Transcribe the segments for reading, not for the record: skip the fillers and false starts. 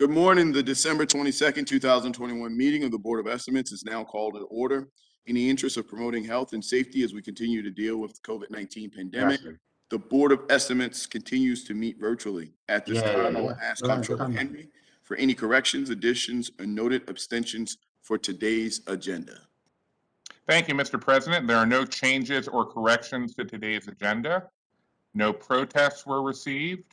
Good morning. The December 22nd, 2021 meeting of the Board of Estimates is now called to order. In the interest of promoting health and safety as we continue to deal with the COVID-19 pandemic, the Board of Estimates continues to meet virtually. At this time, I will ask Comptroller Henry for any corrections, additions, or noted abstentions for today's agenda. Thank you, Mr. President. There are no changes or corrections to today's agenda. No protests were received.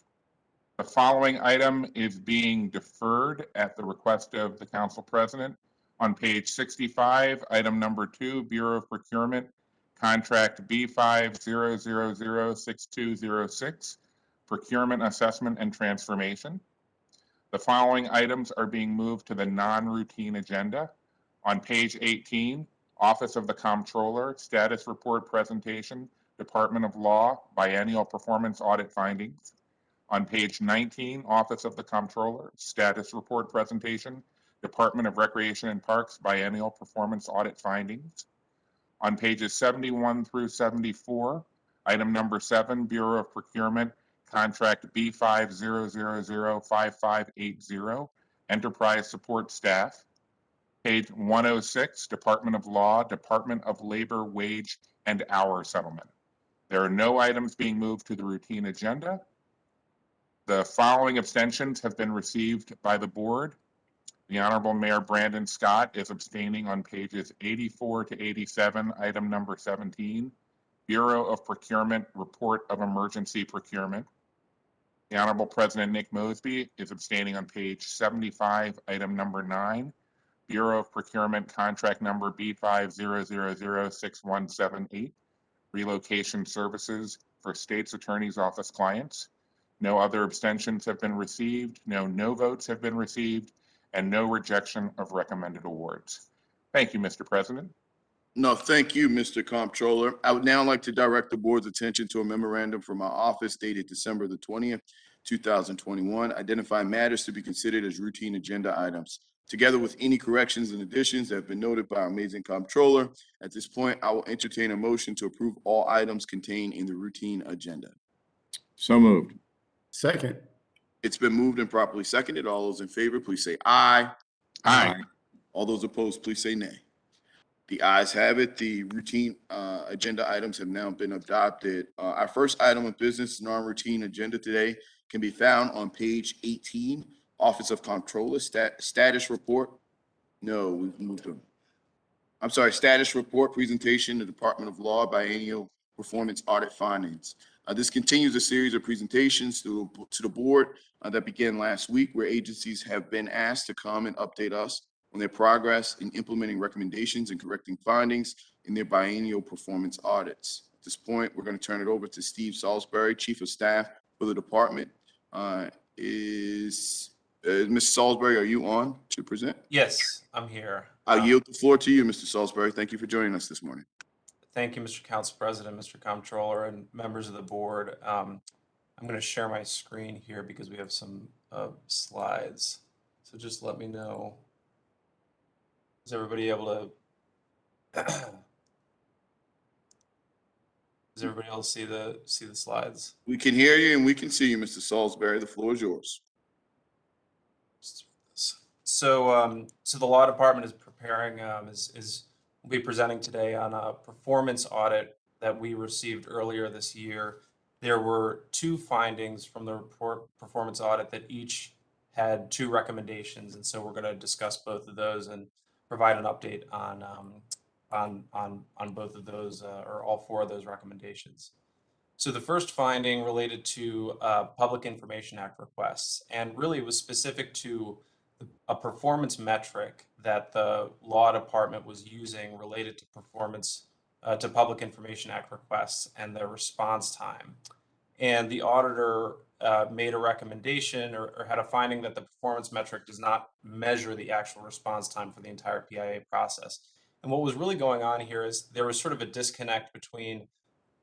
The following item is being deferred at the request of the Council President. On page 65, item number 2, Bureau of Procurement, contract B50006206, procurement assessment and transformation. The following items are being moved to the non-routine agenda. On page 18, Office of the Comptroller, status report presentation, Department of Law, biennial performance audit findings. On page 19, Office of the Comptroller, status report presentation, Department of Recreation and Parks, biennial performance audit findings. On pages 71 through 74, item number 7, Bureau of Procurement, contract B50005580, enterprise support staff. Page 106, Department of Law, Department of Labor, wage and hour settlement. There are no items being moved to the routine agenda. The following abstentions have been received by the board. The Honorable Mayor Brandon Scott is abstaining on pages 84 to 87, item number 17, Bureau of Procurement, Report of Emergency Procurement. The Honorable President Nick Mosby is abstaining on page 75, item number 9, Bureau of Procurement, contract number B50006178, relocation services for State's Attorney's Office clients. No other abstentions have been received, no votes have been received, and no rejection of recommended awards. Thank you, Mr. President. No, thank you, Mr. Comptroller. I would now like to direct the board's attention to a memorandum from our office dated December the 20th, 2021, identifying matters to be considered as routine agenda items, together with any corrections and additions that have been noted by our amazing Comptroller. At this point, I will entertain a motion to approve all items contained in the routine agenda. So moved. Second. It's been moved and properly seconded. All those in favor, please say aye. Aye. All those opposed, please say nay. The ayes have it. The routine agenda items have now been adopted. Our first item of business, non-routine agenda today, can be found on page 18, Office of Comptroller, status report. No, we've moved them. I'm sorry, status report presentation, the Department of Law biennial performance audit findings. This continues a series of presentations to the board that began last week, where agencies have been asked to come and update us on their progress in implementing recommendations and correcting findings in their biennial performance audits. At this point, we're going to turn it over to Steve Salisbury, Chief of Staff for the department. Ms. Salisbury, are you on to present? Yes, I'm here. I'll yield the floor to you, Mr. Salisbury. Thank you for joining us this morning. Thank you, Mr. Council President, Mr. Comptroller, and members of the board. I'm going to share my screen here because we have some slides. So just let me know. Is everybody able to? Does everybody else see the slides? We can hear you and we can see you, Mr. Salisbury. The floor is yours. So, the law department is preparing, will be presenting today on a performance audit that we received earlier this year. There were 2 findings from the performance audit that each had 2 recommendations, and so we're going to discuss both of those and provide an update on both of those or all 4 of those recommendations. So the first finding related to Public Information Act requests, and really was specific to a performance metric that the law department was using related to performance to Public Information Act requests and their response time. And the auditor made a recommendation or had a finding that the performance metric does not measure the actual response time for the entire PIA process. And what was really going on here is there was sort of a disconnect between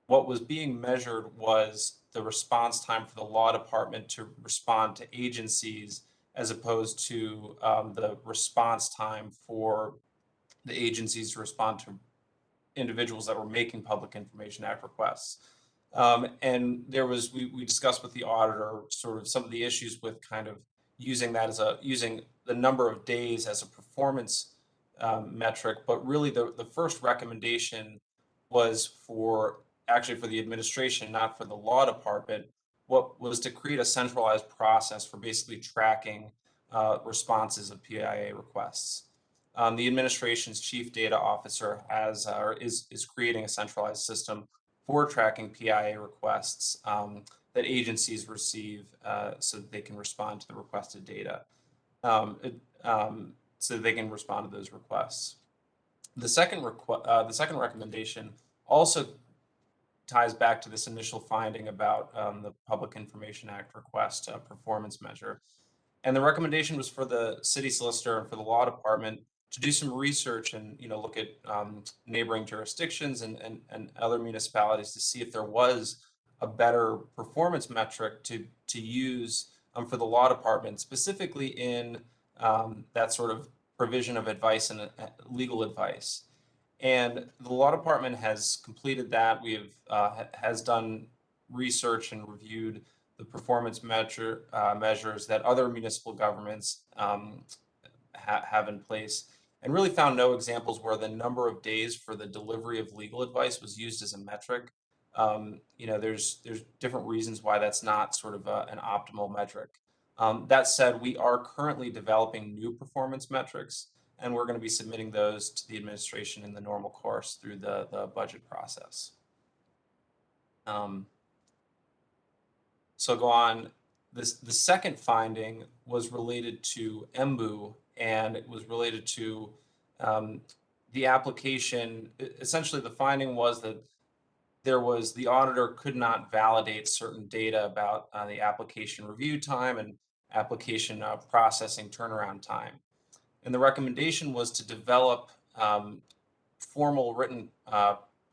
what was being measured was the response time for the law department to respond to agencies, as opposed to the response time for the agencies to respond to individuals that were making Public Information Act requests. And there was, we discussed with the auditor sort of some of the issues with kind of using that as using the number of days as a performance metric. But really, the first recommendation was actually for the administration, not for the law department. What was to create a centralized process for basically tracking responses of PIA requests. The administration's chief data officer is creating a centralized system for tracking PIA requests that agencies receive so that they can respond to the requested data, so that they can respond to those requests. The second recommendation also ties back to this initial finding about the Public Information Act request performance measure. And the recommendation was for the city solicitor and for the law department to do some research and look at neighboring jurisdictions and other municipalities to see if there was a better performance metric to use for the law department, specifically in that sort of provision of advice and legal advice. And the law department has completed that. Has done research and reviewed the performance measures that other municipal governments have in place, and really found no examples where the number of days for the delivery of legal advice was used as a metric. There's different reasons why that's not sort of an optimal metric. That said, we are currently developing new performance metrics, and we're going to be submitting those to the administration in the normal course through the budget process. So go on. The second finding was related to EMBU, and it was related to the application. Essentially, the finding was that the auditor could not validate certain data about the application review time and application processing turnaround time. And the recommendation was to develop formal written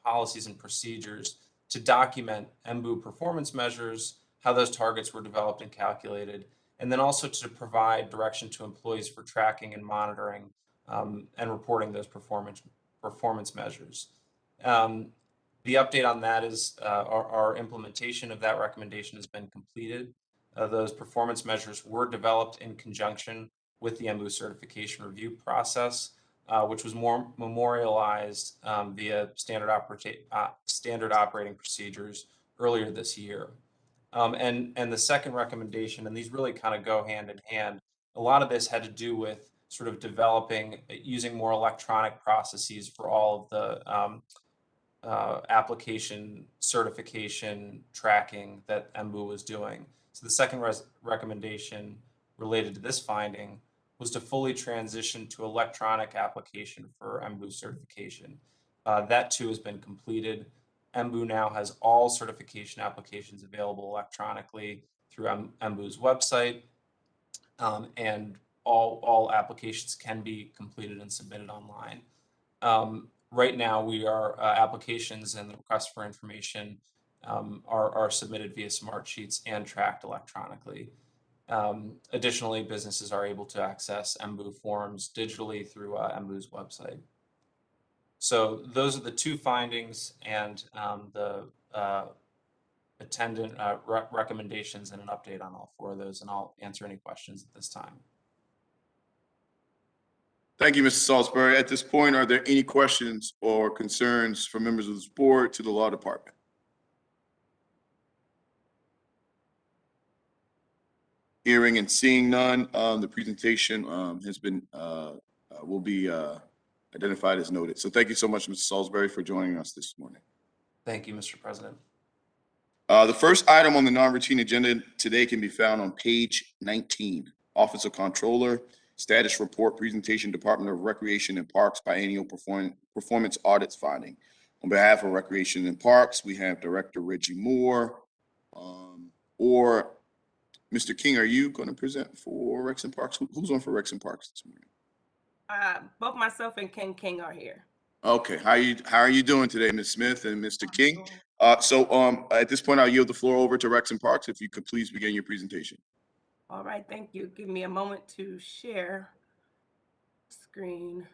policies and procedures to document EMBU performance measures, how those targets were developed and calculated, and then also to provide direction to employees for tracking and monitoring and reporting those performance measures. The update on that is our implementation of that recommendation has been completed. Those performance measures were developed in conjunction with the EMBU certification review process, which was more memorialized via standard operating procedures earlier this year. And the second recommendation, and these really kind of go hand in hand, a lot of this had to do with sort of using more electronic processes for all of the application certification tracking that EMBU was doing. So the second recommendation related to this finding was to fully transition to electronic application for EMBU certification. That too has been completed. EMBU now has all certification applications available electronically through EMBU's website, and all applications can be completed and submitted online. Right now, applications and the requests for information are submitted via Smartsheets and tracked electronically. Additionally, businesses are able to access EMBU forms digitally through EMBU's website. So those are the two findings and the attendant recommendations and an update on all four of those, and I'll answer any questions at this time. Thank you, Mr. Salisbury. At this point, are there any questions or concerns from members of this board to the law department? Hearing and seeing none, the presentation will be identified as noted. So thank you so much, Mr. Salisbury, for joining us this morning. Thank you, Mr. President. The first item on the non-routine agenda today can be found on page 19, Office of Comptroller, Status Report Presentation, Department of Recreation and Parks Biennial Performance Audits Finding. On behalf of Recreation and Parks, we have Director Reggie Moore, or Mr. King, are you going to present for Rex and Parks? Who's on for Rex and Parks this morning? Both myself and Ken King are here. Okay, how are you doing today, Ms. Smith and Mr. King? So at this point, I'll yield the floor over to Rex and Parks. If you could please begin your presentation. All right, thank you. Give me a moment to share screen.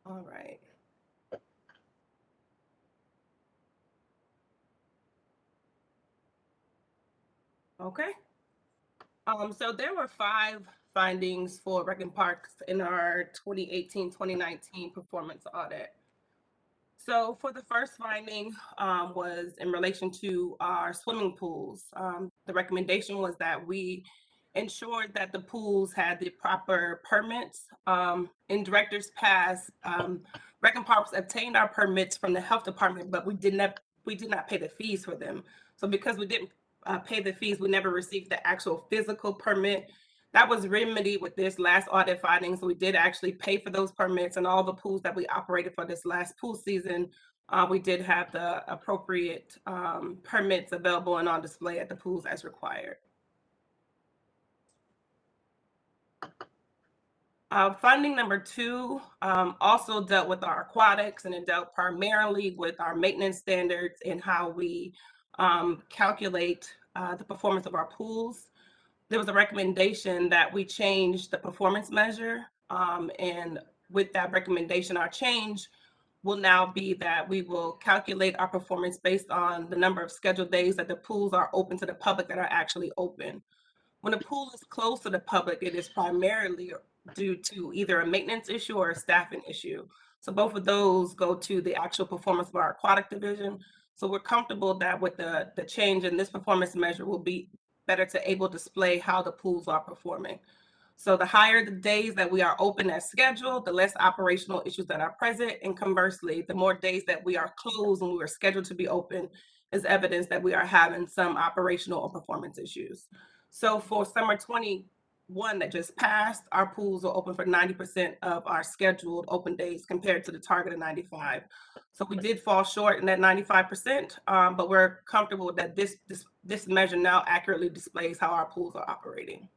All right. Okay. So there were 5 findings for Rec and Parks in our 2018-2019 performance audit. So for the first finding was in relation to our swimming pools. The recommendation was that we ensured that the pools had the proper permits. In Director's Pass, Rec and Parks obtained our permits from the health department, but we did not pay the fees for them. So because we didn't pay the fees, we never received the actual physical permit. That was remedied with this last audit finding. So we did actually pay for those permits, and all the pools that we operated for this last pool season, we did have the appropriate permits available and on display at the pools as required. Funding number 2 also dealt with our aquatics, and it dealt primarily with our maintenance standards and how we calculate the performance of our pools. There was a recommendation that we change the performance measure, and with that recommendation, our change will now be that we will calculate our performance based on the number of scheduled days that the pools are open to the public that are actually open. When a pool is closed to the public, it is primarily due to either a maintenance issue or a staffing issue. So both of those go to the actual performance of our aquatic division. So we're comfortable that with the change in this performance measure will be better to able to display how the pools are performing. So the higher the days that we are open as scheduled, the less operational issues that are present. And conversely, the more days that we are closed and we are scheduled to be open is evidence that we are having some operational or performance issues. So for summer 21 that just passed, our pools are open for 90% of our scheduled open days compared to the target of 95. So we did fall short in that 95%, but we're comfortable that this measure now accurately displays how our pools are operating.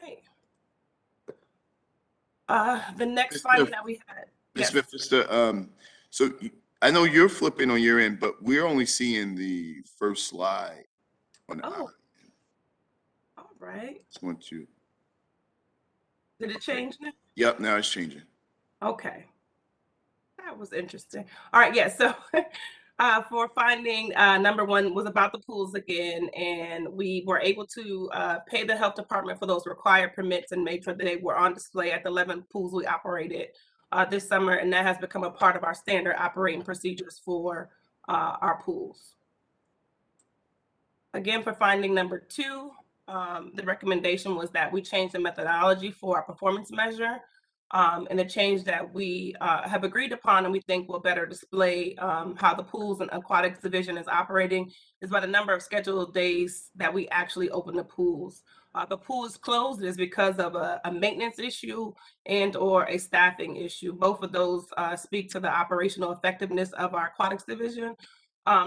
Right. The next Ms. finding Smith. that we had. Ms. Yes. Smith, so I know you're flipping on your end, but we're only seeing the first slide on the Oh, all right. Just want you. Did it change now? Yep, now it's changing. Okay. That was interesting. All right, yeah, so for finding number 1 was about the pools again, and we were able to pay the health department for those required permits and make sure that they were on display at the 11 pools we operated this summer, and that has become a part of our standard operating procedures for our pools. Again, for finding number 2, the recommendation was that we change the methodology for our performance measure. And the change that we have agreed upon and we think will better display how the pools and aquatics division is operating is by the number of scheduled days that we actually open the pools. The pool is closed is because of a maintenance issue and or a staffing issue. Both of those speak to the operational effectiveness of our aquatics division.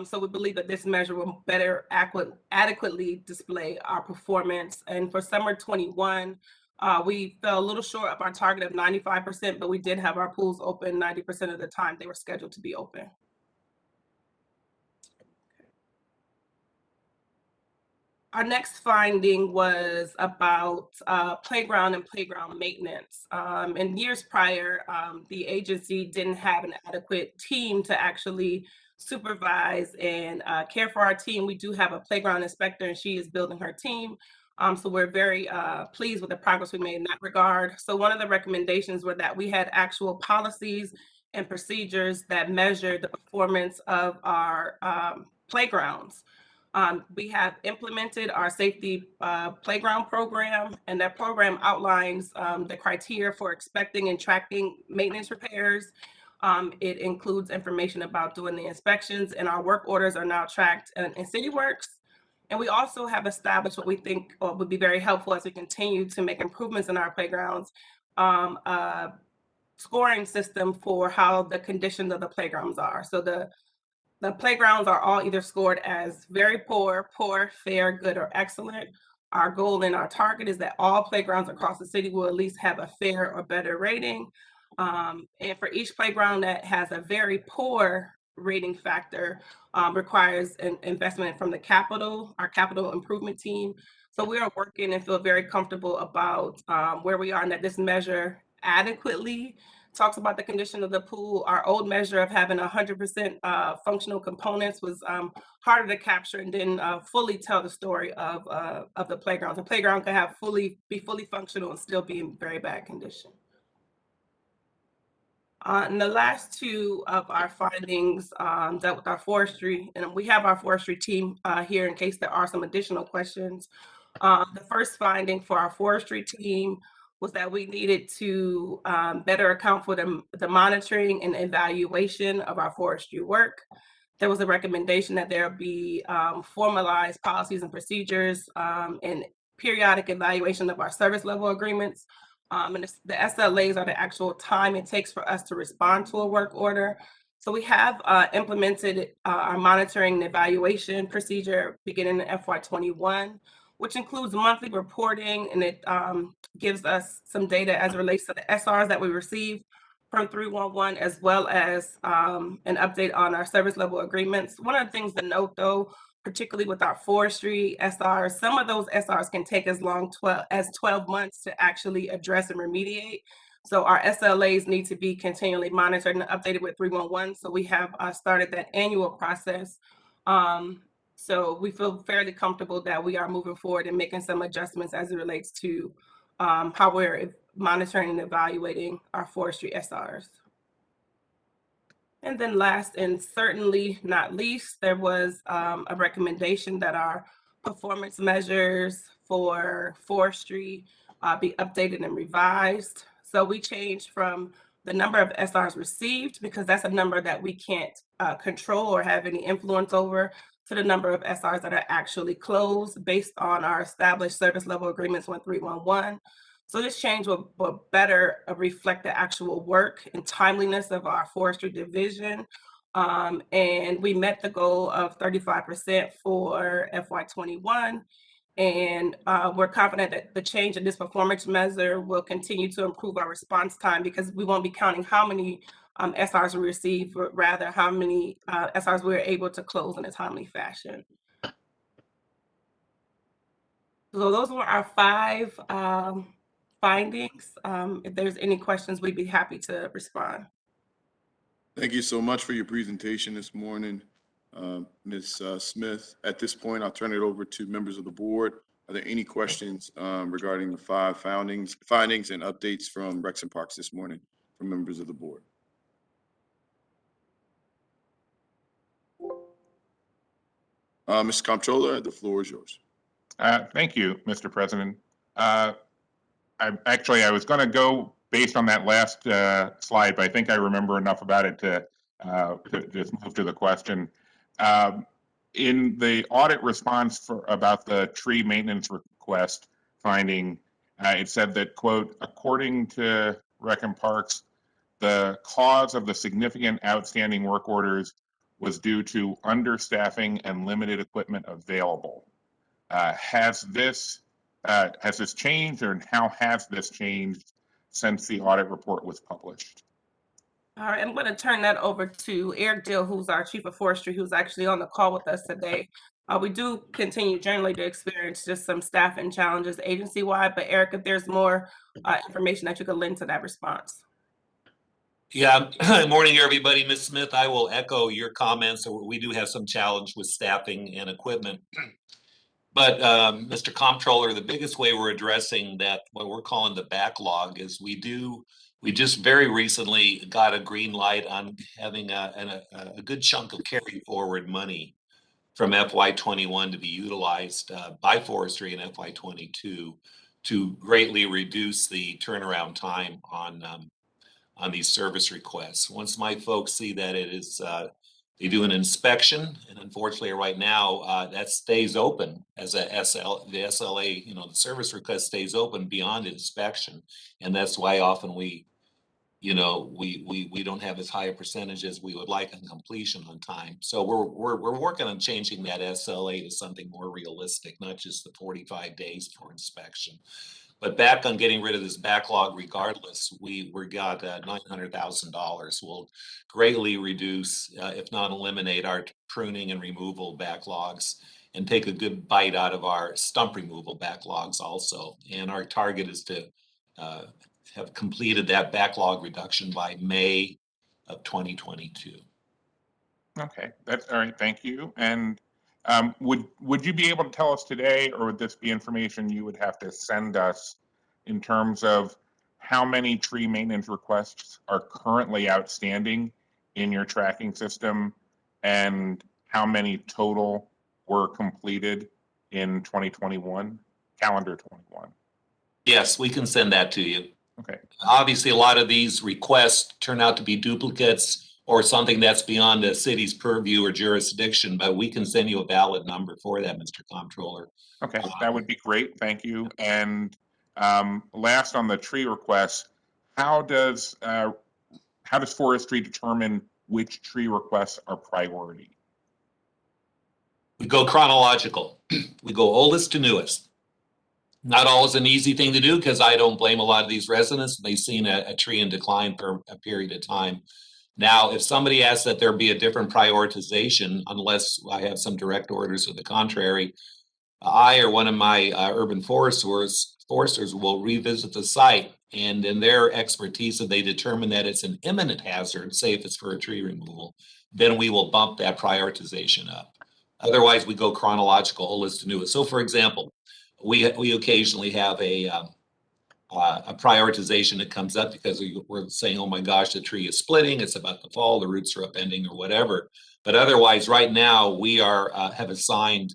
So we believe that this measure will better adequately display our performance. And for summer 21, we fell a little short of our target of 95%, but we did have our pools open 90% of the time they were scheduled to be open. Our next finding was about playground and playground maintenance. In years prior, the agency didn't have an adequate team to actually supervise and care for our team. We do have a playground inspector, and she is building her team. So we're very pleased with the progress we made in that regard. So one of the recommendations were that we had actual policies and procedures that measure the performance of our playgrounds. We have implemented our safety playground program, and that program outlines the criteria for expecting and tracking maintenance repairs. It includes information about doing the inspections, and our work orders are now tracked in CityWorks. And we also have established what we think would be very helpful as we continue to make improvements in our playgrounds, a scoring system for how the conditions of the playgrounds are. So the playgrounds are all either scored as very poor, poor, fair, good, or excellent. Our goal and our target is that all playgrounds across the city will at least have a fair or better rating. And for each playground that has a very poor rating factor, requires an investment from our capital improvement team. So we are working and feel very comfortable about where we are and that this measure adequately talks about the condition of the pool. Our old measure of having 100% functional components was harder to capture and didn't fully tell the story of the playground. The playground could have be fully functional and still be in very bad condition. And the last two of our findings dealt with our forestry, and we have our forestry team here in case there are some additional questions. The first finding for our forestry team was that we needed to better account for the monitoring and evaluation of our forestry work. There was a recommendation that there be formalized policies and procedures and periodic evaluation of our service level agreements. And the SLAs are the actual time it takes for us to respond to a work order. So we have implemented our monitoring and evaluation procedure beginning in FY21, which includes monthly reporting, and it gives us some data as it relates to the SRs that we receive from 311, as well as an update on our service level agreements. One of the things to note, though, particularly with our forestry SRs, some of those SRs can take as long as 12 months to actually address and remediate. So our SLAs need to be continually monitored and updated with 311. So we have started that annual process. So we feel fairly comfortable that we are moving forward and making some adjustments as it relates to how we're monitoring and evaluating our forestry SRs. And then last and certainly not least, there was a recommendation that our performance measures for forestry be updated and revised. So we changed from the number of SRs received, because that's a number that we can't control or have any influence over, to the number of SRs that are actually closed based on our established service level agreements 1311. So this change will better reflect the actual work and timeliness of our forestry division. And we met the goal of 35% for FY21. And we're confident that the change in this performance measure will continue to improve our response time, because we won't be counting how many SRs we receive, but rather how many SRs we're able to close in a timely fashion. So those were our 5 findings. If there's any questions, we'd be happy to respond. Thank you so much for your presentation this morning, Ms. Smith. At this point, I'll turn it over to members of the board. Are there any questions regarding the 5 findings and updates from Recs and Parks this morning from members of the board? Mr. Comptroller, the floor is yours. Thank you, Mr. President. I was going to go based on that last slide, but I think I remember enough about it to just move to the question. In the audit response about the tree maintenance request finding, it said that, quote, according to Rec and Parks, the cause of the significant outstanding work orders was due to understaffing and limited equipment available. Has this changed, or how has this changed since the audit report was published? All right, I'm going to turn that over to Eric Dill, who's our Chief of Forestry, who's actually on the call with us today. We do continue generally to experience just some staffing challenges agency-wide, but Eric, if there's more information that you could lend to that response. Yeah, good morning, everybody. Ms. Smith, I will echo your comments. We do have some challenge with staffing and equipment. But Mr. Comptroller, the biggest way we're addressing that, what we're calling the backlog, is we just very recently got a green light on having a good chunk of carry forward money from FY21 to be utilized by Forestry in FY22 to greatly reduce the turnaround time on these service requests. Once my folks see that it is, they do an inspection, and unfortunately right now that stays open as the SLA, the service request stays open beyond inspection. And that's why often we don't have as high a percentage as we would like on completion on time. So we're working on changing that SLA to something more realistic, not just the 45 days for inspection. But back on getting rid of this backlog, regardless, we got $900,000. We'll greatly reduce, if not eliminate, our pruning and removal backlogs, and take a good bite out of our stump removal backlogs also. And our target is to have completed that backlog reduction by May of 2022. Okay, that's all right. Thank you. And would you be able to tell us today, or would this be information you would have to send us in terms of how many tree maintenance requests are currently outstanding in your tracking system and how many total were completed in 2021, calendar 21? Yes, we can send that to you. Okay. Obviously, a lot of these requests turn out to be duplicates or something that's beyond the city's purview or jurisdiction, but we can send you a valid number for that, Mr. Comptroller. Okay, that would be great. Thank you. And last on the tree requests, how does Forestry determine which tree requests are priority? We go chronological. We go oldest to newest. Not always an easy thing to do because I don't blame a lot of these residents. They've seen a tree in decline for a period of time. Now, if somebody asks that there be a different prioritization, unless I have some direct orders to the contrary, I or one of my urban foresters will revisit the site, and in their expertise, if they determine that it's an imminent hazard, say if it's for a tree removal, then we will bump that prioritization up. Otherwise, we go chronological, oldest to newest. So, for example, we occasionally have a prioritization that comes up because we're saying, oh my gosh, the tree is splitting, it's about to fall, the roots are upending or whatever. But otherwise, right now, we are have assigned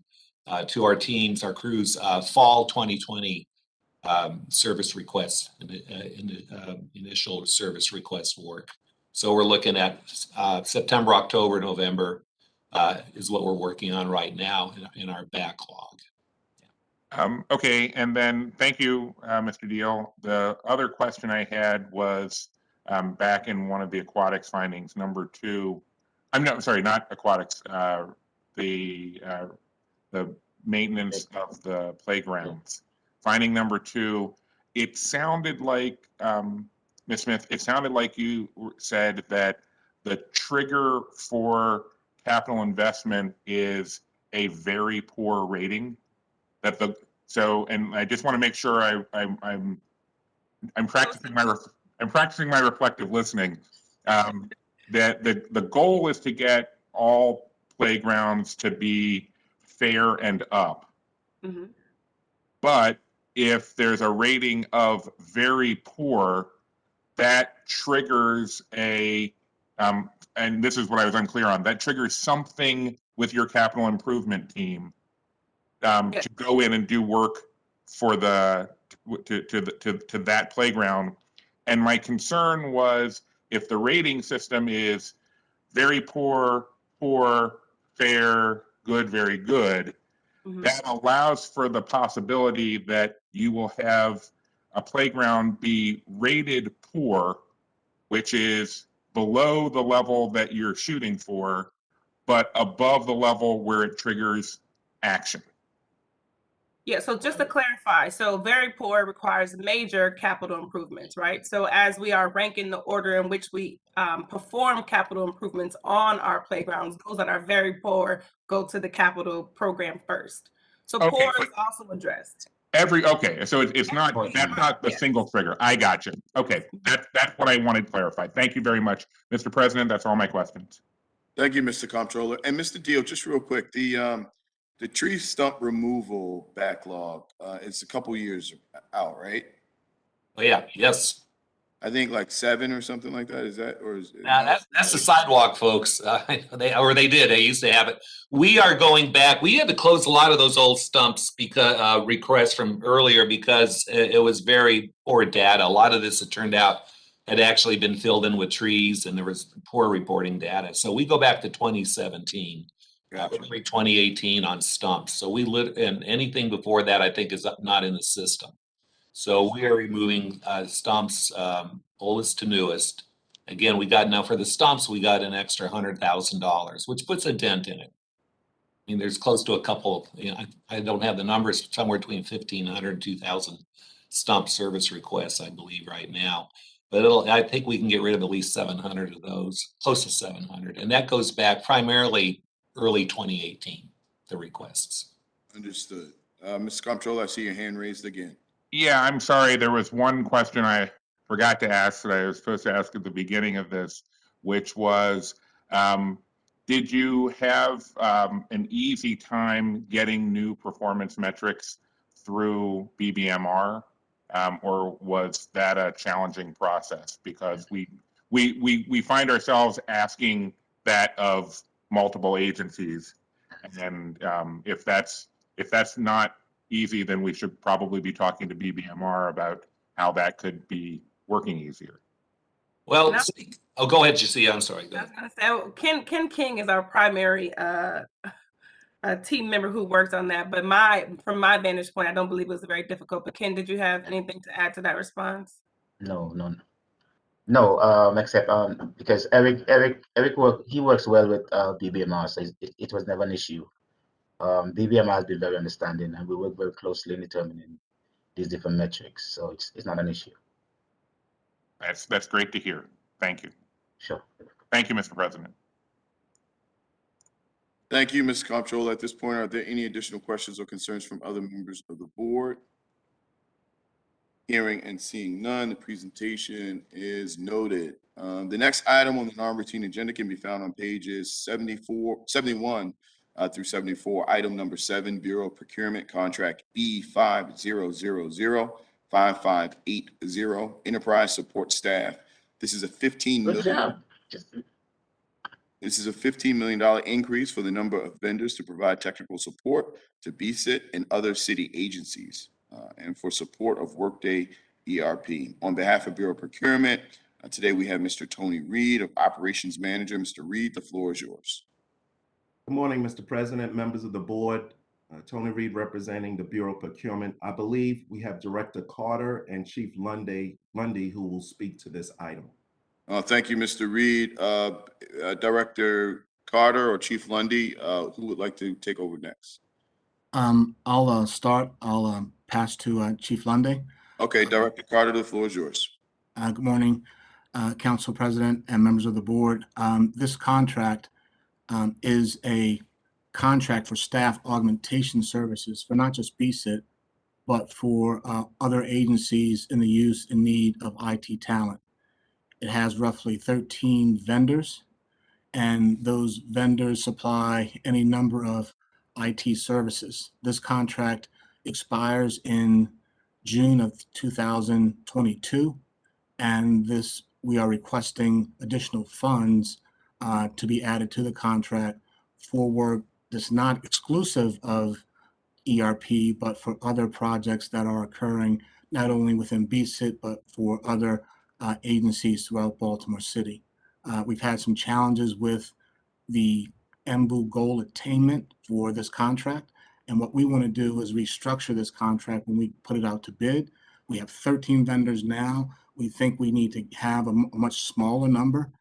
to our teams, our crews, fall 2020 service requests, initial service request work. So we're looking at September, October, November is what we're working on right now in our backlog. Okay, and then thank you, Mr. Deal. The other question I had was back in one of the aquatics findings, number 2. Sorry, not aquatics. The maintenance of the playgrounds. Finding number 2. It sounded like Ms. Smith. It sounded like you said that the trigger for capital investment is a very poor rating. And I just want to make sure I'm practicing my reflective listening. That the goal is to get all playgrounds to be fair and up. Mm-hmm. But if there's a rating of very poor, that triggers and this is what I was unclear on, that triggers something with your capital improvement team to go in and do work for to that playground. And my concern was if the rating system is very poor, poor, fair, good, very good, that allows for the possibility that you will have a playground be rated poor, which is below the level that you're shooting for, but above the level where it triggers action. Yeah, so just to clarify, so very poor requires major capital improvements, right? So as we are ranking the order in which we perform capital improvements on our playgrounds, those that are very poor go to the capital program first. So Okay, poor is also addressed. Okay, so it's not, that's not the single trigger. I got you. Okay, that's what I wanted clarified. Thank you very much, Mr. President. That's all my questions. Thank you, Mr. Comptroller. And Mr. Deal, just real quick, the tree stump removal backlog, it's a couple years out, right? Oh yeah, yes. I think like 7 or something like that. Is that, or is it? Now, that's the sidewalk, folks. They did. They used to have it. We are going back. We had to close a lot of those old stumps because requests from earlier because it was very poor data. A lot of this, it turned out, had actually been filled in with trees, and there was poor reporting data. So we go back to 2017, Gotcha. 2018 on stumps. So and anything before that, I think, is not in the system. So we are removing stumps, oldest to newest. Again, we got now for the stumps, we got an extra $100,000, which puts a dent in it. I mean, there's close to a couple, I don't have the numbers, somewhere between 1,500 and 2,000 stump service requests, I believe, right now. But I think we can get rid of at least 700 of those, close to 700. And that goes back primarily early 2018, the requests. Understood. Mr. Comptroller, I see your hand raised again. Yeah, I'm sorry. There was one question I forgot to ask that I was supposed to ask at the beginning of this, which was, did you have an easy time getting new performance metrics through BBMR, or was that a challenging process? Because we find ourselves asking that of multiple agencies, and if that's not easy, then we should probably be talking to BBMR about how that could be working easier. Well, No. oh, go ahead, Jacia. I'm sorry. Go I ahead. was gonna say, Ken King is our primary team member who works on that. But from my vantage point, I don't believe it was very difficult. But Ken, did you have anything to add to that response? No, except because Eric works well with BBMR, so it was never an issue. BBMR has been very understanding, and we work very closely in determining these different metrics, so it's not an issue. That's great to hear. Thank you. Sure. Thank you, Mr. President. Thank you, Mr. Comptroller. At this point, are there any additional questions or concerns from other members of the board? Hearing and seeing none, the presentation is noted. The next item on the non-routine agenda can be found on pages 71 through 74. Item number 7, Bureau Procurement Contract B50005580, Enterprise Support Staff. This is a $15 Good million. job. This is a $15 million increase for the number of vendors to provide technical support to BSIT and other city agencies, and for support of Workday ERP. On behalf of Bureau Procurement, today we have Mr. Tony Reed, of Operations Manager. Mr. Reed, the floor is yours. Good morning, Mr. President, members of the board. Tony Reed representing the Bureau Procurement. I believe we have Director Carter and Chief Lundy who will speak to this item. Thank you, Mr. Reed. Director Carter or Chief Lundy, who would like to take over next? I'll start. I'll pass to Chief Lundy. Okay, Director Carter, the floor is yours. Good morning, Council President and members of the board. This contract is a contract for staff augmentation services for not just BSIT, but for other agencies in the use and need of IT talent. It has roughly 13 vendors, and those vendors supply any number of IT services. This contract expires in June of 2022, and we are requesting additional funds to be added to the contract for work that's not exclusive of ERP, but for other projects that are occurring not only within BSIT, but for other agencies throughout Baltimore City. We've had some challenges with the MBU goal attainment for this contract. And what we want to do is restructure this contract when we put it out to bid. We have 13 vendors now. We think we need to have a much smaller number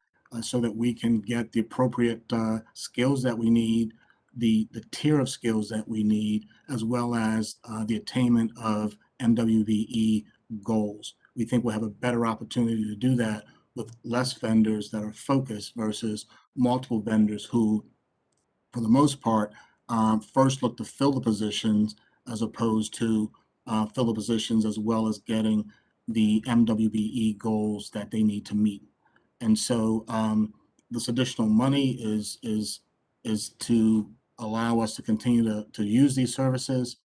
so that we can get the appropriate skills that we need, the tier of skills that we need, as well as the attainment of MWBE goals. We think we'll have a better opportunity to do that with less vendors that are focused versus multiple vendors who, for the most part, first look to fill the positions as opposed to fill the positions as well as getting the MWBE goals that they need to meet. And so this additional money is to allow us to continue to use these services,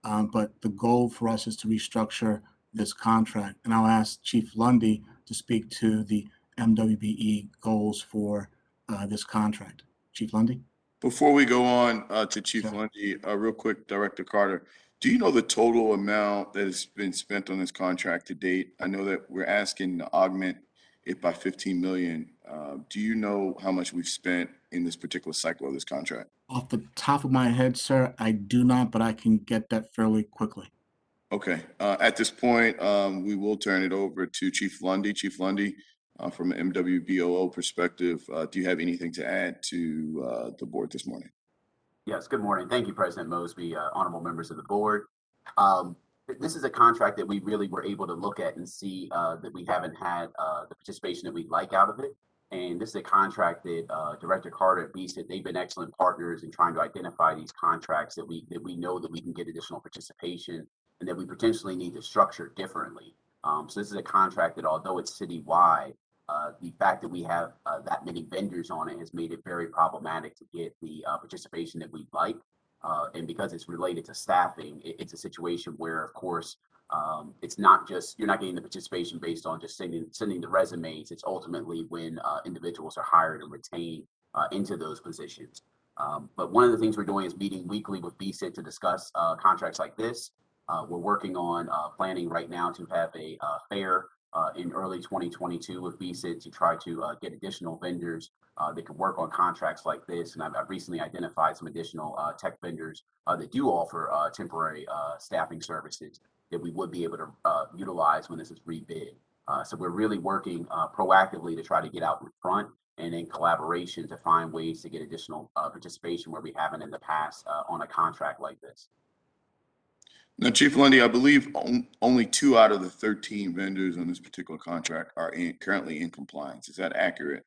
but the goal for us is to restructure this contract. And I'll ask Chief Lundy to speak to the MWBE goals for this contract. Chief Lundy? Before we go on to Chief Sure. Lundy, real quick, Director Carter, do you know the total amount that has been spent on this contract to date? I know that we're asking to augment it by 15 million. Do you know how much we've spent in this particular cycle of this contract? Off the top of my head, sir, I do not, but I can get that fairly quickly. Okay, at this point, we will turn it over to Chief Lundy. Chief Lundy, from an MWBOO perspective, do you have anything to add to the board this morning? Yes, good morning. Thank you, President Mosby, honorable members of the board. This is a contract that we really were able to look at and see that we haven't had the participation that we'd like out of it. And this is a contract that Director Carter at BSIT, they've been excellent partners in trying to identify these contracts that we know that we can get additional participation and that we potentially need to structure differently. So this is a contract that, although it's citywide, the fact that we have that many vendors on it has made it very problematic to get the participation that we'd like. And because it's related to staffing, it's a situation where, of course, it's not just, you're not getting the participation based on just sending the resumes. It's ultimately when individuals are hired and retained into those positions. But one of the things we're doing is meeting weekly with BSIT to discuss contracts like this. We're working on planning right now to have a fair in early 2022 with BSIT to try to get additional vendors that can work on contracts like this. And I've recently identified some additional tech vendors that do offer temporary staffing services that we would be able to utilize when this is rebid. So we're really working proactively to try to get out in front and in collaboration to find ways to get additional participation where we haven't in the past on a contract like this. Now, Chief Lundy, I believe only 2 out of the 13 vendors on this particular contract are currently in compliance. Is that accurate?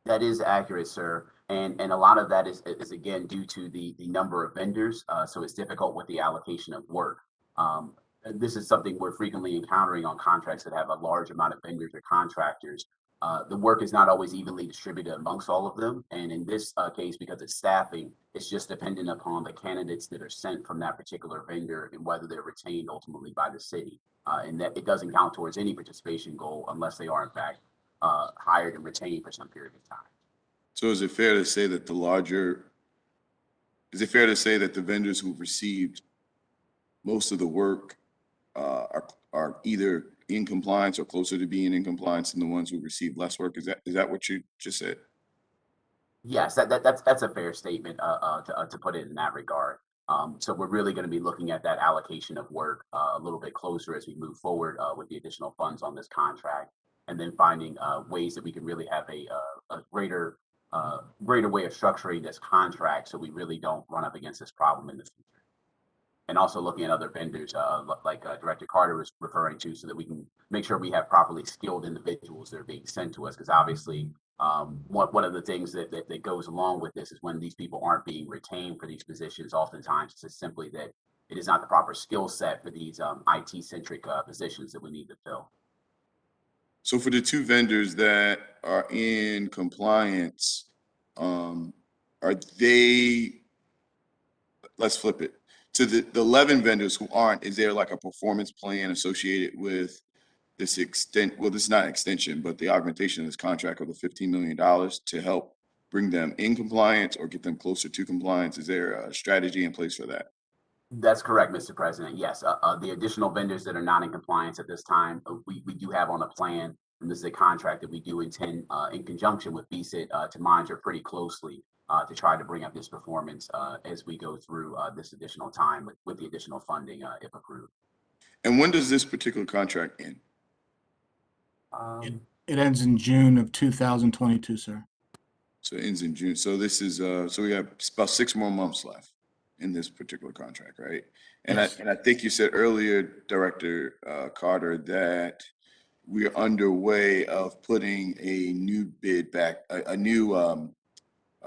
That is accurate, sir. And a lot of that is again due to the number of vendors. So it's difficult with the allocation of work. This is something we're frequently encountering on contracts that have a large amount of vendors or contractors. The work is not always evenly distributed amongst all of them. And in this case, because it's staffing, it's just dependent upon the candidates that are sent from that particular vendor and whether they're retained ultimately by the city. And that it doesn't count towards any participation goal unless they are in fact hired and retained for some period of time. So is it fair to say that the vendors who've received most of the work are either in compliance or closer to being in compliance than the ones who receive less work? Is that what you just said? Yes, that's a fair statement to put it in that regard. So we're really going to be looking at that allocation of work a little bit closer as we move forward with the additional funds on this contract, and then finding ways that we can really have a greater way of structuring this contract so we really don't run up against this problem in the future. And also looking at other vendors like Director Carter was referring to, so that we can make sure we have properly skilled individuals that are being sent to us. Because obviously, one of the things that goes along with this is when these people aren't being retained for these positions, oftentimes it's just simply that it is not the proper skill set for these IT-centric positions that we need to fill. So for the 2 vendors that are in compliance, are they, let's flip it. To the 11 vendors who aren't, is there like a performance plan associated with this well, this is not an extension, but the augmentation of this contract of the $15 million to help bring them in compliance or get them closer to compliance? Is there a strategy in place for that? That's correct, Mr. President. Yes, the additional vendors that are not in compliance at this time, we do have on a plan, and this is a contract that we do intend in conjunction with BSIT to monitor pretty closely to try to bring up this performance as we go through this additional time with the additional funding if approved. And when does this particular contract end? It ends in June of 2022, sir. So it ends in June. So this is so we have about 6 more months left in this particular contract, right? And Yes. I think you said earlier, Director Carter, that we are underway of putting a new bid back, a new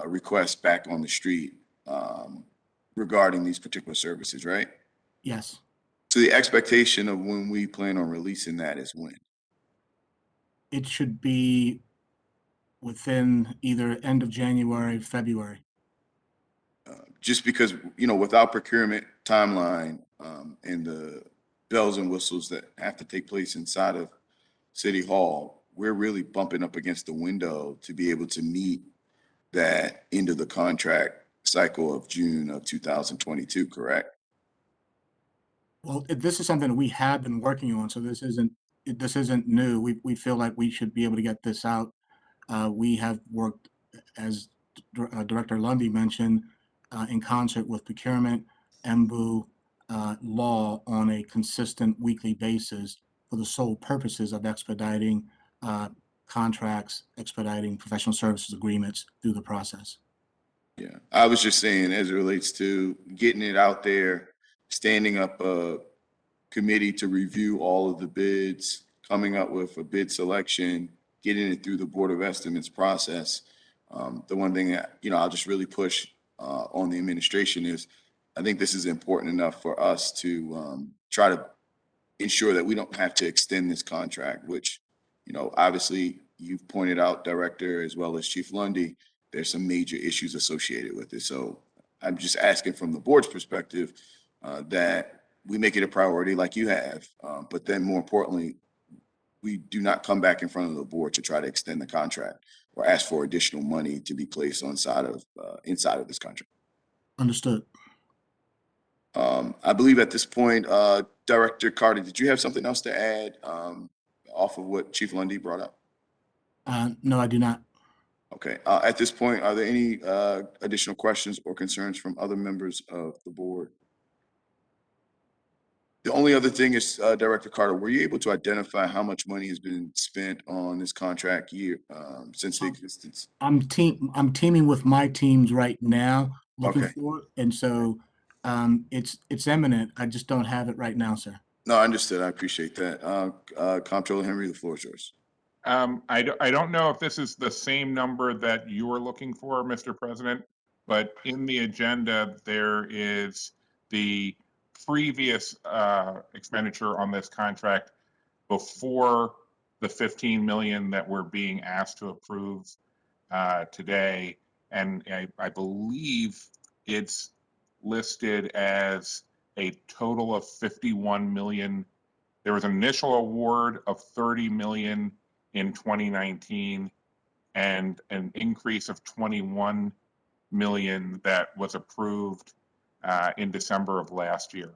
request back on the street regarding these particular services, right? Yes. So the expectation of when we plan on releasing that is when? It should be within either end of January, February. Just because, with our procurement timeline and the bells and whistles that have to take place inside of City Hall, we're really bumping up against the window to be able to meet that end of the contract cycle of June of 2022, correct? Well, this is something that we have been working on, so this isn't new. We feel like we should be able to get this out. We have worked, as Director Lundy mentioned, in concert with Procurement, MBU, Law on a consistent weekly basis for the sole purposes of expediting contracts, expediting professional services agreements through the process. Yeah, I was just saying as it relates to getting it out there, standing up a committee to review all of the bids, coming up with a bid selection, getting it through the Board of Estimates process. The one thing that, I'll just really push on the administration is I think this is important enough for us to try to ensure that we don't have to extend this contract, which, you know, obviously you've pointed out, Director, as well as Chief Lundy, there's some major issues associated with it. So I'm just asking from the board's perspective that we make it a priority like you have, but then more importantly, we do not come back in front of the board to try to extend the contract or ask for additional money to be placed inside of this contract. Understood. I believe at this point, Director Carter, did you have something else to add off of what Chief Lundy brought up? No, I do not. Okay, at this point, are there any additional questions or concerns from other members of the board? The only other thing is, Director Carter, were you able to identify how much money has been spent on this contract year since the existence? I'm teaming with my teams right now looking Okay. for it, and so it's imminent. I just don't have it right now, sir. No, understood. I appreciate that. Comptroller Henry, the floor is yours. I don't know if this is the same number that you're looking for, Mr. President, but in the agenda, there is the previous expenditure on this contract before the 15 million that we're being asked to approve today. And I believe it's listed as a total of 51 million. There was an initial award of 30 million in 2019 and an increase of 21 million that was approved in December of last year.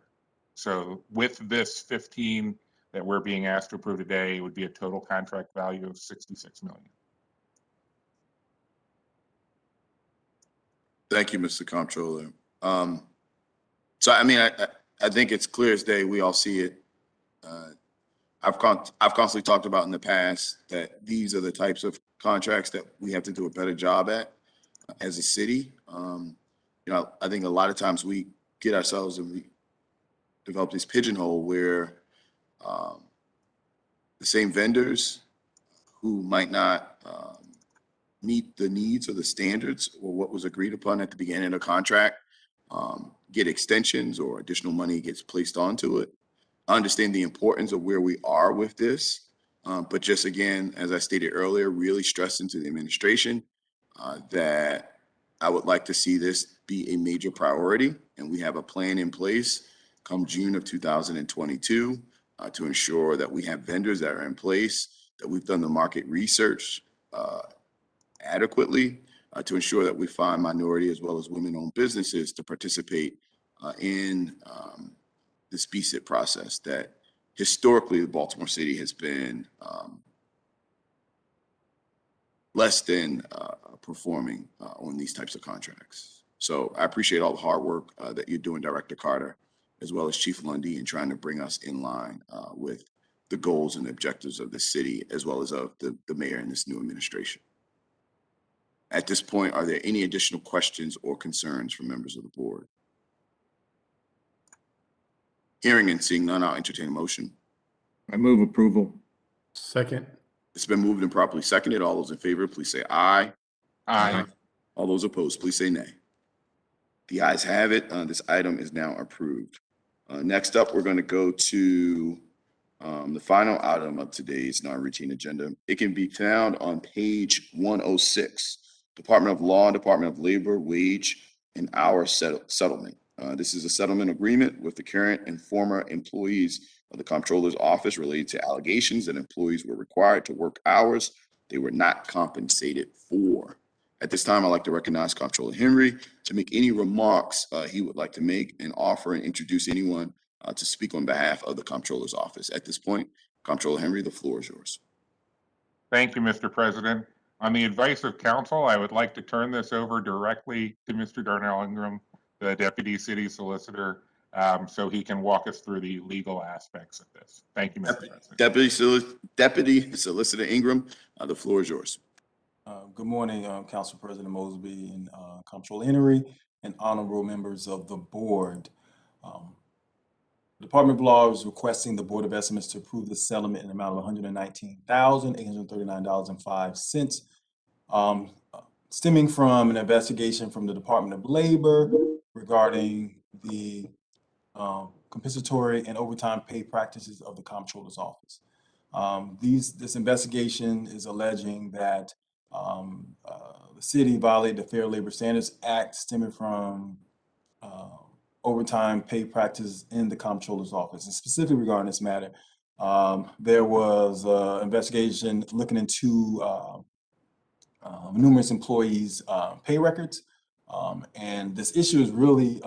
So with this 15 that we're being asked to approve today, it would be a total contract value of 66 million. Thank you, Mr. Comptroller. So, I mean, I think it's clear as day. We all see it. I've constantly talked about in the past that these are the types of contracts that we have to do a better job at as a city. You know, I think a lot of times we get ourselves and we develop this pigeonhole where the same vendors who might not meet the needs or the standards or what was agreed upon at the beginning of the contract get extensions or additional money gets placed onto it. I understand the importance of where we are with this, but just again, as I stated earlier, really stressing to the administration that I would like to see this be a major priority, and we have a plan in place come June of 2022 to ensure that we have vendors that are in place, that we've done the market research adequately to ensure that we find minority as well as women-owned businesses to participate in this BSIT process that historically the Baltimore City has been less than performing on these types of contracts. So I appreciate all the hard work that you're doing, Director Carter, as well as Chief Lundy, in trying to bring us in line with the goals and objectives of the city, as well as of the mayor and this new administration. At this point, are there any additional questions or concerns from members of the board? Hearing and seeing none, I'll entertain a motion. I move approval. Second. It's been moved and properly seconded. All those in favor, please say aye. Aye. All those opposed, please say nay. The ayes have it. This item is now approved. Next up, we're going to go to the final item of today's non-routine agenda. It can be found on page 106, Department of Law, Department of Labor, Wage, and Hour Settlement. This is a settlement agreement with the current and former employees of the Comptroller's Office related to allegations that employees were required to work hours they were not compensated for. At this time, I'd like to recognize Comptroller Henry to make any remarks he would like to make and offer and introduce anyone to speak on behalf of the Comptroller's Office. At this point, Comptroller Henry, the floor is yours. Thank you, Mr. President. On the advice of counsel, I would like to turn this over directly to Mr. Darnell Ingram, the Deputy City Solicitor, so he can walk us through the legal aspects of this. Thank you, Mr. President. Deputy Solicitor Ingram, the floor is yours. Good morning, Council President Mosby and Comptroller Henry and honorable members of the board. Department of Law is requesting the Board of Estimates to approve the settlement in the amount of $119,839.05, stemming from an investigation from the Department of Labor regarding the compensatory and overtime pay practices of the Comptroller's Office. This investigation is alleging that the city violated the Fair Labor Standards Act stemming from overtime pay practices in the Comptroller's Office. And specifically regarding this matter, there was an investigation looking into numerous employees' pay records. And this issue is really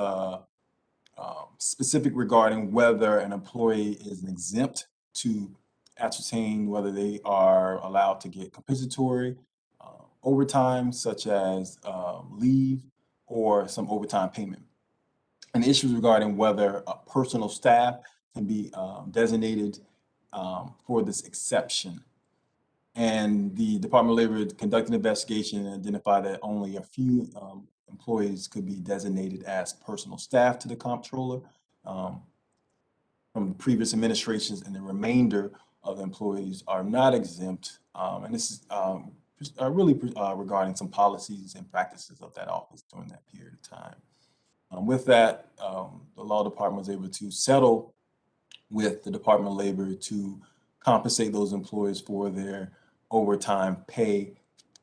specific regarding whether an employee is exempt to ascertain whether they are allowed to get compensatory overtime, such as leave or some overtime payment. And issues regarding whether personal staff can be designated for this exception. And the Department of Labor conducted an investigation and identified that only a few employees could be designated as personal staff to the comptroller from previous administrations, and the remainder of the employees are not exempt. And this is really regarding some policies and practices of that office during that period of time. With that, the law department was able to settle with the Department of Labor to compensate those employees for their overtime pay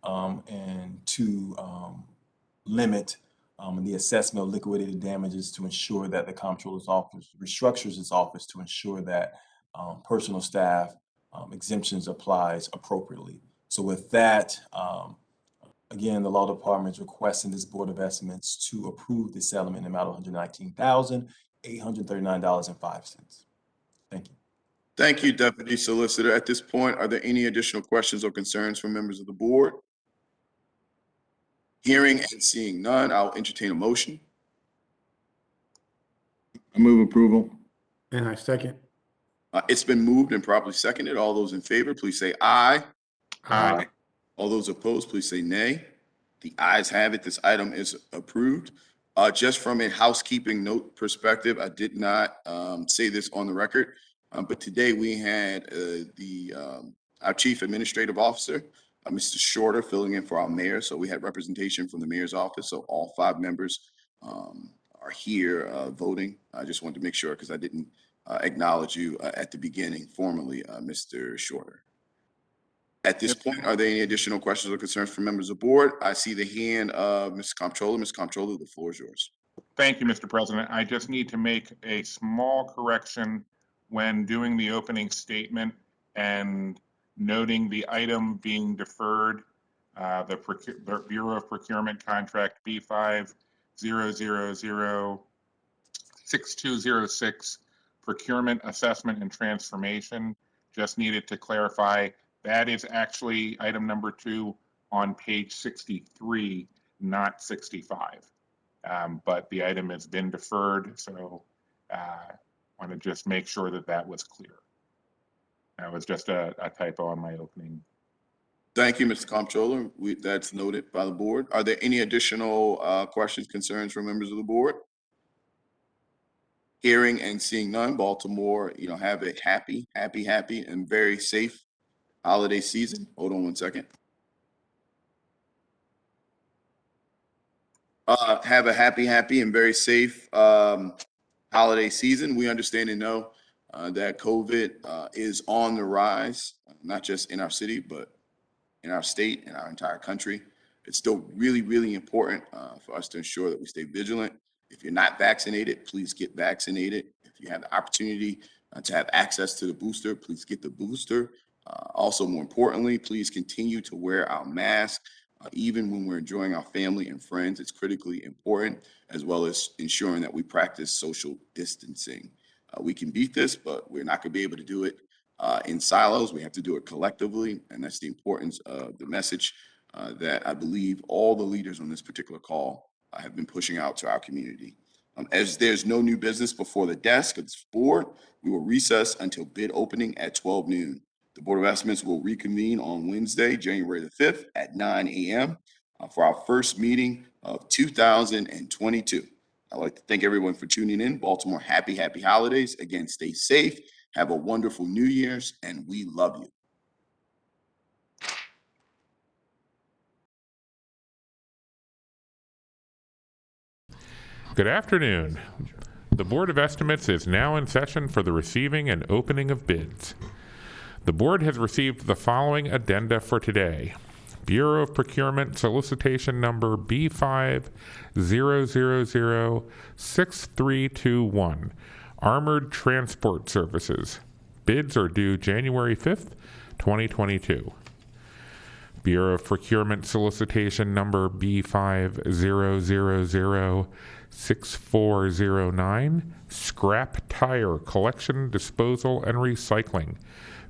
and to limit the assessment of liquidated damages to ensure that the Comptroller's Office restructures its office to ensure that personal staff exemptions applies appropriately. So with that, again, the law department is requesting this Board of Estimates to approve the settlement in the amount of $119,839.05. Thank you. Thank you, Deputy Solicitor. At this point, are there any additional questions or concerns from members of the board? Hearing and seeing none, I'll entertain a motion. I move approval. And I second. It's been moved and properly seconded. All those in favor, please say aye. Aye. All those opposed, please say nay. The ayes have it. This item is approved. Just from a housekeeping note perspective, I did not say this on the record, but today we had our Chief Administrative Officer, Mr. Shorter, filling in for our mayor. So we had representation from the mayor's office. So all 5 members are here voting. I just wanted to make sure because I didn't acknowledge you at the beginning formally, Mr. Shorter. At this point, are there any additional questions or concerns from members of the board? I see the hand of Ms. Comptroller. Ms. Comptroller, the floor is yours. Thank you, Mr. President. I just need to make a small correction when doing the opening statement and noting the item being deferred, the Bureau of Procurement contract B50006206 procurement assessment and transformation. Just needed to clarify that is actually item number 2 on page 63, not 65. But the item has been deferred, so want to just make sure that that was clear. That was just a typo on my opening. Thank you, Mr. Comptroller. That's noted by the board. Are there any additional questions, concerns from members of the board? Hearing and seeing none, Baltimore, have a happy and very safe holiday season. Hold on one second. Have a happy and very safe holiday season. We understand and know that COVID is on the rise, not just in our city, but in our state and our entire country. It's still really important for us to ensure that we stay vigilant. If you're not vaccinated, please get vaccinated. If you have the opportunity to have access to the booster, please get the booster. Also, more importantly, please continue to wear our mask. Even when we're enjoying our family and friends, it's critically important, as well as ensuring that we practice social distancing. We can beat this, but we're not going to be able to do it in silos. We have to do it collectively, and that's the importance of the message that I believe all the leaders on this particular call have been pushing out to our community. As there's no new business before the desk of this board, we will recess until bid opening at 12 noon. The Board of Estimates will reconvene on Wednesday, January the 5th at 9 a.m. For our first meeting of 2022. I'd like to thank everyone for tuning in. Baltimore, happy holidays. Again, stay safe. Have a wonderful New Year's, and we love you. Good afternoon. The Board of Estimates is now in session for the receiving and opening of bids. The board has received the following addenda for today. Bureau of Procurement solicitation number B50006321, Armored Transport Services. Bids are due January 5th, 2022. Bureau of Procurement solicitation number B50006409, Scrap Tire Collection, Disposal, and Recycling.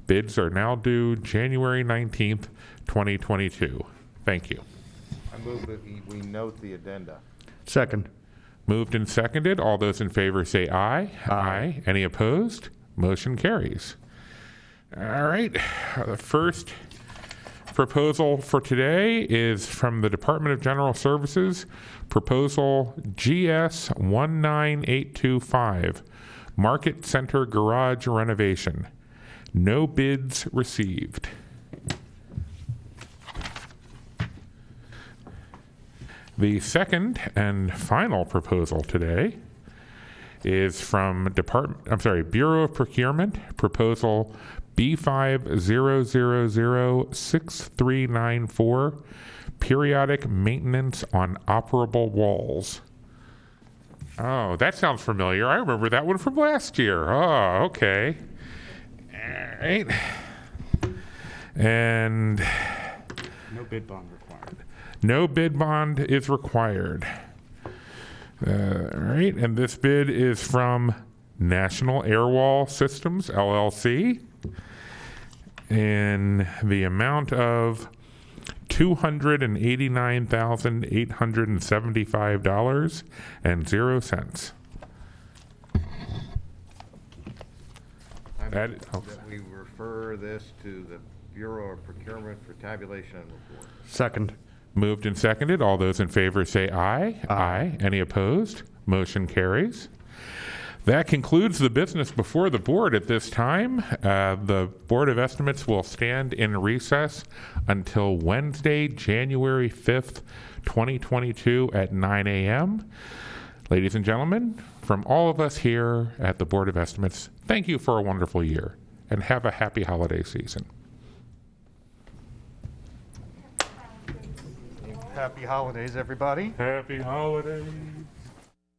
Bids are now due January 19th, 2022. Thank you. I move that we note the addenda. Second. Moved and seconded. All those in favor say aye. Aye. Any opposed? Motion carries. All right. The first proposal for today is from the Department of General Services, proposal GS 19825, Market Center Garage Renovation. No bids received. The second and final proposal today is from Bureau of Procurement, proposal B50006394, periodic maintenance on operable walls. Oh, that sounds familiar. I remember that one from last year. Oh, okay. All right. And No bid bond required. no bid bond is required. All right, and this bid is from National Airwall Systems, LLC, in the amount of $289,875.00. That we refer this to the Bureau of Procurement for tabulation and report. Second. Moved and seconded. All those in favor say aye. Aye. Any opposed? Motion carries. That concludes the business before the board at this time. The Board of Estimates will stand in recess until Wednesday, January 5th, 2022 at 9 a.m. Ladies and gentlemen, from all of us here at the Board of Estimates, thank you for a wonderful year and have a happy holiday season. Happy holidays, everybody. Happy holidays.